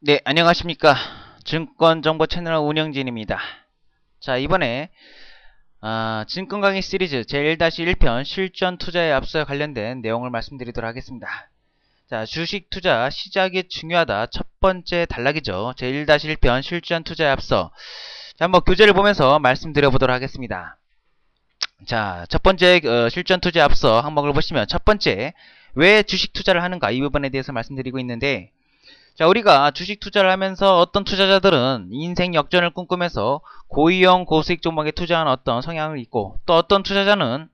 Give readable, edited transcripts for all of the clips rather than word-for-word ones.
네, 안녕하십니까. 증권정보 채널 운영진입니다. 자, 이번에 증권 강의 시리즈 제1-1편 실전 투자에 앞서 관련된 내용을 말씀드리도록 하겠습니다. 자, 주식 투자 시작이 중요하다. 첫 번째 단락이죠. 제1-1편 실전 투자에 앞서. 자, 한번 교재를 보면서 말씀드려 보도록 하겠습니다. 자, 첫 번째 실전 투자에 앞서 항목을 보시면 첫 번째, 왜 주식 투자를 하는가 이 부분에 대해서 말씀드리고 있는데, 자, 우리가 주식 투자를 하면서 어떤 투자자들은 인생 역전을 꿈꾸면서 고위험 고수익 종목에 투자하는 어떤 성향을 있고, 또 어떤 투자자는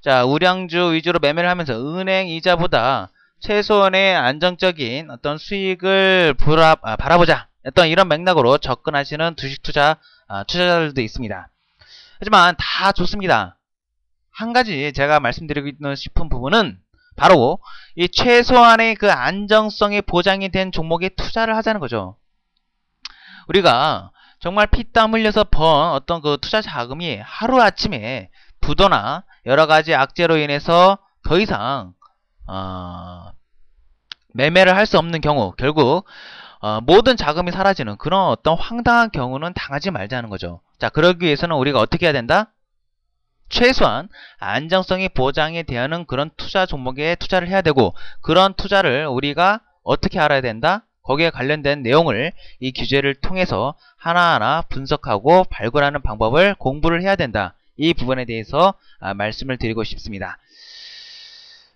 자, 우량주 위주로 매매를 하면서 은행 이자보다 최소한의 안정적인 어떤 수익을 바라보자, 어떤 이런 맥락으로 접근하시는 주식 투자자들도 있습니다. 하지만 다 좋습니다. 한 가지 제가 말씀드리고 싶은 부분은 바로 이 최소한의 그 안정성이 보장이 된 종목에 투자를 하자는 거죠. 우리가 정말 피땀 흘려서 번 어떤 그 투자 자금이 하루아침에 부도나 여러 가지 악재로 인해서 더 이상 매매를 할 수 없는 경우, 결국 모든 자금이 사라지는 그런 어떤 황당한 경우는 당하지 말자는 거죠. 자, 그러기 위해서는 우리가 어떻게 해야 된다? 최소한 안정성이 보장이 되는 그런 투자 종목에 투자를 해야 되고, 그런 투자를 우리가 어떻게 알아야 된다? 거기에 관련된 내용을 이 규제를 통해서 하나하나 분석하고 발굴하는 방법을 공부를 해야 된다. 이 부분에 대해서 말씀을 드리고 싶습니다.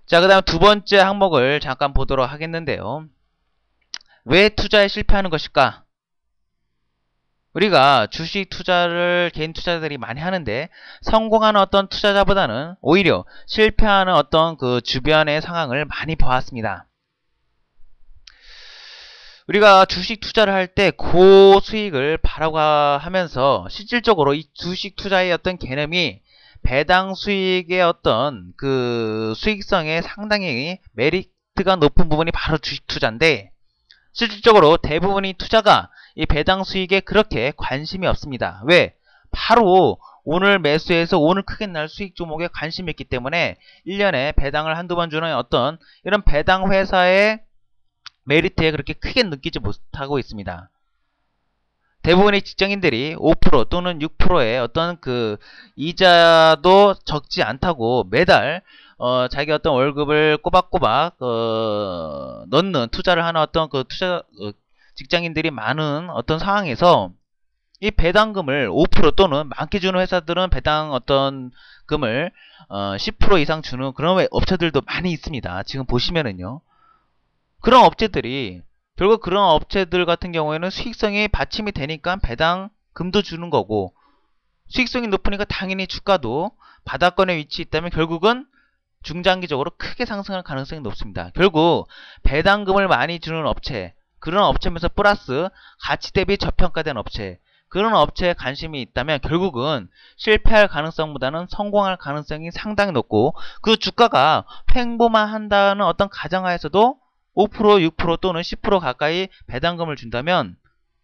자, 그 다음 두 번째 항목을 잠깐 보도록 하겠는데요. 왜 투자에 실패하는 것일까? 우리가 주식 투자를 개인 투자자들이 많이 하는데, 성공하는 어떤 투자자보다는 오히려 실패하는 어떤 그 주변의 상황을 많이 보았습니다. 우리가 주식 투자를 할 때 고수익을 바라하면서 실질적으로 이 주식 투자의 어떤 개념이 배당 수익의 어떤 그 수익성에 상당히 메리트가 높은 부분이 바로 주식 투자인데, 실질적으로 대부분의 투자가 이 배당 수익에 그렇게 관심이 없습니다. 왜? 바로 오늘 매수해서 오늘 크게 날 수익 종목에 관심이 있기 때문에 1년에 배당을 한두 번 주는 어떤 이런 배당 회사의 메리트에 그렇게 크게 느끼지 못하고 있습니다. 대부분의 직장인들이 5% 또는 6%의 어떤 그 이자도 적지 않다고 매달 자기 어떤 월급을 꼬박꼬박 넣는 투자를 하는 어떤 그 직장인들이 많은 어떤 상황에서 이 배당금을 5% 또는 많게 주는 회사들은 배당 어떤 금을 10% 이상 주는 그런 업체들도 많이 있습니다. 지금 보시면은요. 그런 업체들이 결국 그런 업체들 같은 경우에는 수익성이 받침이 되니까 배당금도 주는 거고, 수익성이 높으니까 당연히 주가도 바닥권에 위치해 있다면 결국은 중장기적으로 크게 상승할 가능성이 높습니다. 결국 배당금을 많이 주는 업체, 그런 업체면서 플러스 가치 대비 저평가된 업체, 그런 업체에 관심이 있다면 결국은 실패할 가능성보다는 성공할 가능성이 상당히 높고, 그 주가가 횡보만 한다는 어떤 가정하에서도 5%, 6% 또는 10% 가까이 배당금을 준다면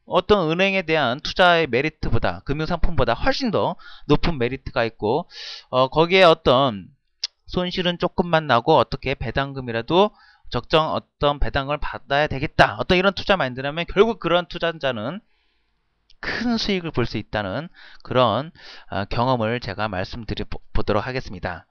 어떤 은행에 대한 투자의 메리트보다, 금융상품보다 훨씬 더 높은 메리트가 있고, 거기에 어떤 손실은 조금만 나고 어떻게 배당금이라도 적정 어떤 배당금을 받아야 되겠다, 어떤 이런 투자 마인드라면 결국 그런 투자자는 큰 수익을 볼 수 있다는 그런 경험을 제가 말씀드려 보도록 하겠습니다.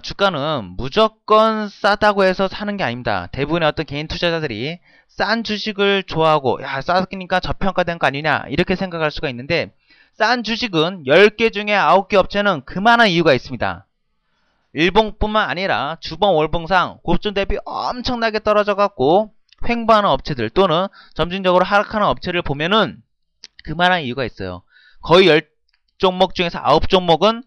주가는 무조건 싸다고 해서 사는 게 아닙니다. 대부분의 어떤 개인 투자자들이 싼 주식을 좋아하고, 야, 싸니까 저평가된 거 아니냐 이렇게 생각할 수가 있는데, 싼 주식은 10개 중에 9개 업체는 그만한 이유가 있습니다. 일봉뿐만 아니라 주봉 월봉상 고점 대비 엄청나게 떨어져 갖고 횡보하는 업체들 또는 점진적으로 하락하는 업체를 보면은 그만한 이유가 있어요. 거의 10종목 중에서 9종목은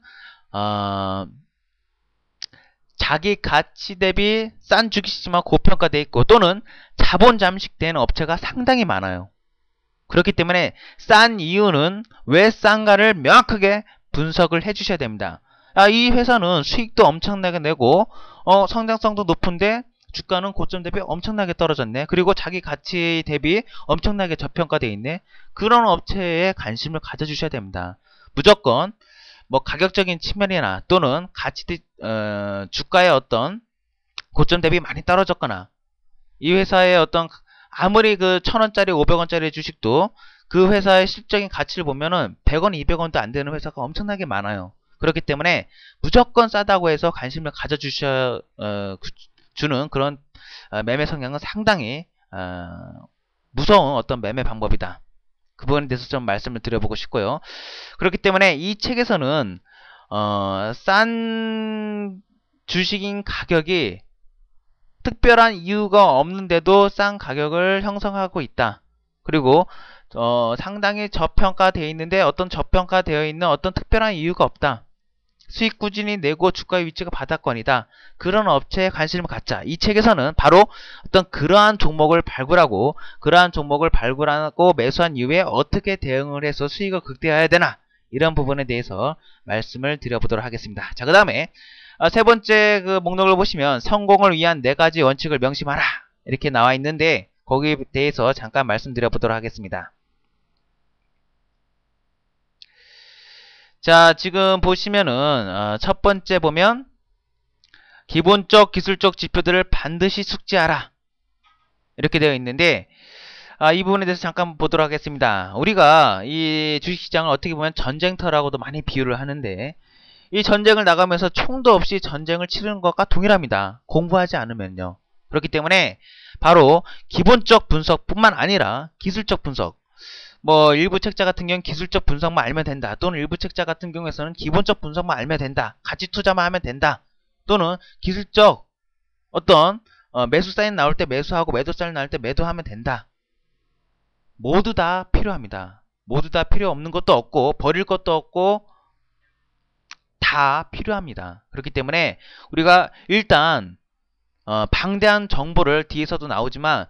자기 가치 대비 싼 주식이지만 고평가되어 있고, 또는 자본 잠식되는 업체가 상당히 많아요. 그렇기 때문에 싼 이유는 왜 싼가를 명확하게 분석을 해 주셔야 됩니다. 이 회사는 수익도 엄청나게 내고 성장성도 높은데 주가는 고점 대비 엄청나게 떨어졌네. 그리고 자기 가치 대비 엄청나게 저평가되어 있네. 그런 업체에 관심을 가져주셔야 됩니다. 무조건 뭐 가격적인 측면이나 또는 주가의 어떤 고점 대비 많이 떨어졌거나 이 회사의 어떤 아무리 그 1000원짜리 500원짜리 주식도 그 회사의 실적인 가치를 보면은 100원 200원도 안 되는 회사가 엄청나게 많아요. 그렇기 때문에 무조건 싸다고 해서 관심을 가져주셔 주는 그런 매매 성향은 상당히 무서운 어떤 매매 방법이다. 그 부분에 대해서 좀 말씀을 드려보고 싶고요. 그렇기 때문에 이 책에서는 싼 주식인 가격이 특별한 이유가 없는데도 싼 가격을 형성하고 있다. 그리고 상당히 저평가되어 있는데 어떤 저평가되어 있는 어떤 특별한 이유가 없다. 수익 꾸준히 내고 주가의 위치가 바닥권이다. 그런 업체에 관심을 갖자. 이 책에서는 바로 어떤 그러한 종목을 발굴하고 그러한 종목을 발굴하고 매수한 이후에 어떻게 대응을 해서 수익을 극대화해야 되나 이런 부분에 대해서 말씀을 드려보도록 하겠습니다. 자, 그 다음에 세 번째 그 목록을 보시면 성공을 위한 4가지 원칙을 명심하라 이렇게 나와 있는데 거기에 대해서 잠깐 말씀드려보도록 하겠습니다. 자, 지금 보시면은 첫 번째 보면 기본적 기술적 지표들을 반드시 숙지하라 이렇게 되어 있는데 이 부분에 대해서 잠깐 보도록 하겠습니다. 우리가 이 주식시장을 어떻게 보면 전쟁터라고도 많이 비유를 하는데 이 전쟁을 나가면서 총도 없이 전쟁을 치르는 것과 동일합니다. 공부하지 않으면요. 그렇기 때문에 바로 기본적 분석뿐만 아니라 기술적 분석, 뭐 일부 책자 같은 경우는 기술적 분석만 알면 된다. 또는 일부 책자 같은 경우에서는 기본적 분석만 알면 된다. 가치 투자만 하면 된다. 또는 기술적 어떤 매수 사인 나올 때 매수하고 매도 사인 나올 때 매도하면 된다. 모두 다 필요합니다. 모두 다 필요 없는 것도 없고 버릴 것도 없고 다 필요합니다. 그렇기 때문에 우리가 일단 방대한 정보를 뒤에서도 나오지만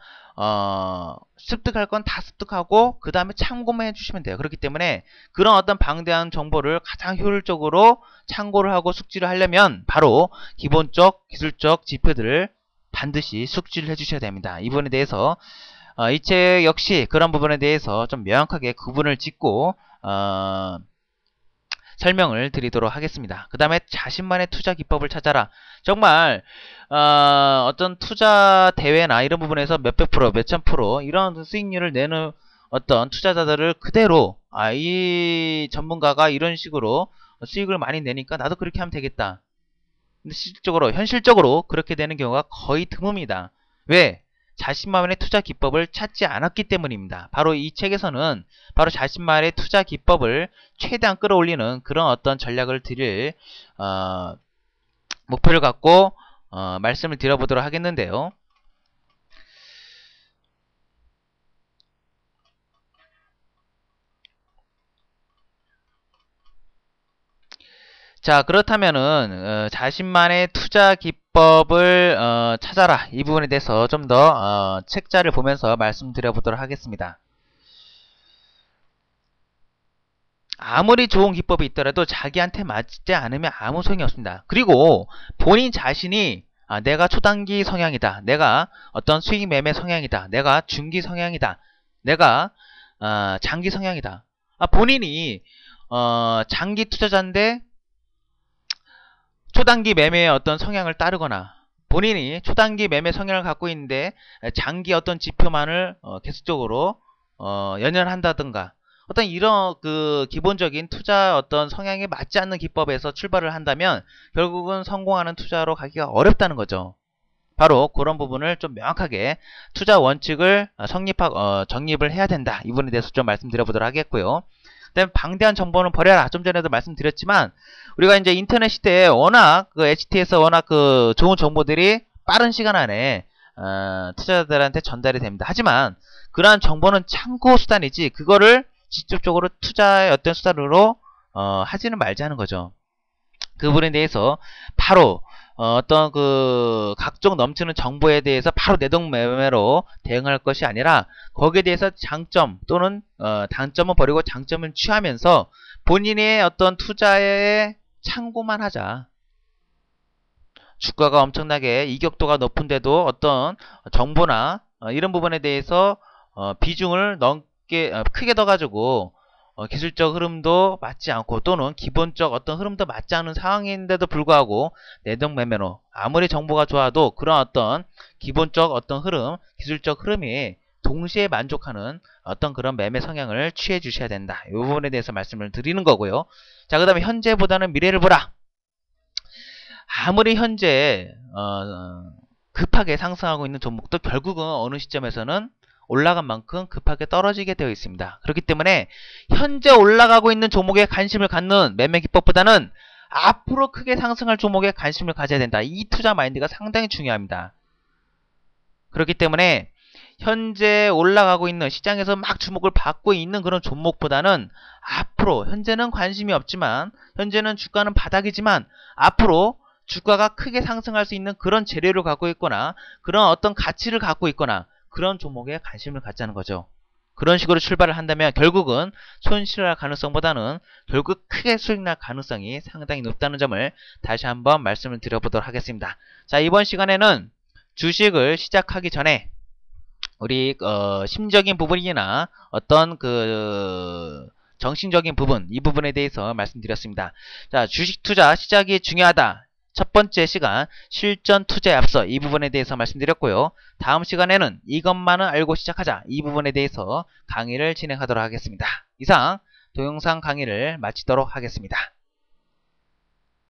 습득할 건 다 습득하고 그 다음에 참고만 해주시면 돼요. 그렇기 때문에 그런 어떤 방대한 정보를 가장 효율적으로 참고를 하고 숙지를 하려면 바로 기본적 기술적 지표들을 반드시 숙지를 해주셔야 됩니다. 이 부분에 대해서 이 책 역시 그런 부분에 대해서 좀 명확하게 구분을 짓고 설명을 드리도록 하겠습니다. 그 다음에 자신만의 투자 기법을 찾아라. 정말 어떤 투자 대회나 이런 부분에서 몇백 프로, 몇천 프로 이런 수익률을 내는 어떤 투자자들을 그대로 이 전문가가 이런 식으로 수익을 많이 내니까 나도 그렇게 하면 되겠다. 근데 실질적으로 현실적으로 그렇게 되는 경우가 거의 드뭅니다. 왜? 자신만의 투자 기법을 찾지 않았기 때문입니다. 바로 이 책에서는 바로 자신만의 투자 기법을 최대한 끌어올리는 그런 어떤 전략을 드릴 목표를 갖고 말씀을 드려보도록 하겠는데요. 자, 그렇다면은 자신만의 투자 기법을 찾아라. 이 부분에 대해서 좀 더 책자를 보면서 말씀드려보도록 하겠습니다. 아무리 좋은 기법이 있더라도 자기한테 맞지 않으면 아무 소용이 없습니다. 그리고 본인 자신이 내가 초단기 성향이다. 내가 어떤 수익 매매 성향이다. 내가 중기 성향이다. 내가 장기 성향이다. 본인이 장기 투자자인데 초단기 매매의 어떤 성향을 따르거나 본인이 초단기 매매 성향을 갖고 있는데 장기 어떤 지표만을 계속적으로 연연한다든가 어떤 이런 그 기본적인 투자 어떤 성향에 맞지 않는 기법에서 출발을 한다면 결국은 성공하는 투자로 가기가 어렵다는 거죠. 바로 그런 부분을 좀 명확하게 투자 원칙을 정립을 해야 된다. 이 부분에 대해서 좀 말씀드려보도록 하겠고요. 그다음에 방대한 정보는 버려라. 좀 전에도 말씀드렸지만 우리가 이제 인터넷 시대에 워낙 그 HT에서 워낙 그 좋은 정보들이 빠른 시간 안에 투자자들한테 전달이 됩니다. 하지만 그러한 정보는 참고 수단이지 그거를 직접적으로 투자의 어떤 수단으로 하지는 말자는 거죠. 그 부분에 대해서 바로 어떤 그 각종 넘치는 정보에 대해서 바로 내동매매로 대응할 것이 아니라 거기에 대해서 장점 또는 단점은 버리고 장점을 취하면서 본인의 어떤 투자에 참고만 하자. 주가가 엄청나게 이격도가 높은데도 어떤 정보나 이런 부분에 대해서 비중을 크게 넣어가지고 기술적 흐름도 맞지 않고 또는 기본적 어떤 흐름도 맞지 않은 상황인데도 불구하고 내동매매로 아무리 정보가 좋아도 그런 어떤 기본적 어떤 흐름, 기술적 흐름이 동시에 만족하는 어떤 그런 매매 성향을 취해 주셔야 된다. 이 부분에 대해서 말씀을 드리는 거고요. 자, 그 다음에 현재보다는 미래를 보라. 아무리 현재 급하게 상승하고 있는 종목도 결국은 어느 시점에서는 올라간 만큼 급하게 떨어지게 되어 있습니다. 그렇기 때문에 현재 올라가고 있는 종목에 관심을 갖는 매매 기법보다는 앞으로 크게 상승할 종목에 관심을 가져야 된다. 이 투자 마인드가 상당히 중요합니다. 그렇기 때문에 현재 올라가고 있는 시장에서 막 주목을 받고 있는 그런 종목보다는 앞으로 현재는 관심이 없지만 현재는 주가는 바닥이지만 앞으로 주가가 크게 상승할 수 있는 그런 재료를 갖고 있거나 그런 어떤 가치를 갖고 있거나 그런 종목에 관심을 갖자는 거죠. 그런 식으로 출발을 한다면 결국은 손실할 가능성보다는 결국 크게 수익 날 가능성이 상당히 높다는 점을 다시 한번 말씀을 드려보도록 하겠습니다. 자, 이번 시간에는 주식을 시작하기 전에 우리 심적인 부분이나 어떤 그 정신적인 부분, 이 부분에 대해서 말씀드렸습니다. 자, 주식 투자 시작이 중요하다. 첫 번째 시간 실전 투자에 앞서 이 부분에 대해서 말씀드렸고요. 다음 시간에는 이것만은 알고 시작하자. 이 부분에 대해서 강의를 진행하도록 하겠습니다. 이상 동영상 강의를 마치도록 하겠습니다.